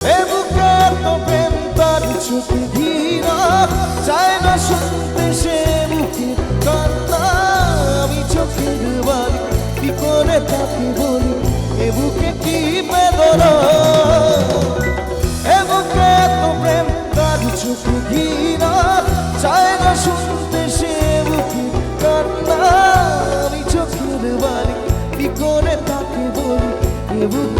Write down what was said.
এ বুকে তো প্রেম তার চোখে ঘৃণা, চায় না শুনতে সে মুখের কান্না। আমি চোখের বালি কি করে তাকে বলি, এ বুকে কি বেদনা। এ বুকে তো প্রেম তার চোখে ঘৃণা, চায় না শুনতে সে মুখের কান্না। আমি চোখের বালি কি করে তাকে বলি, এ বুকে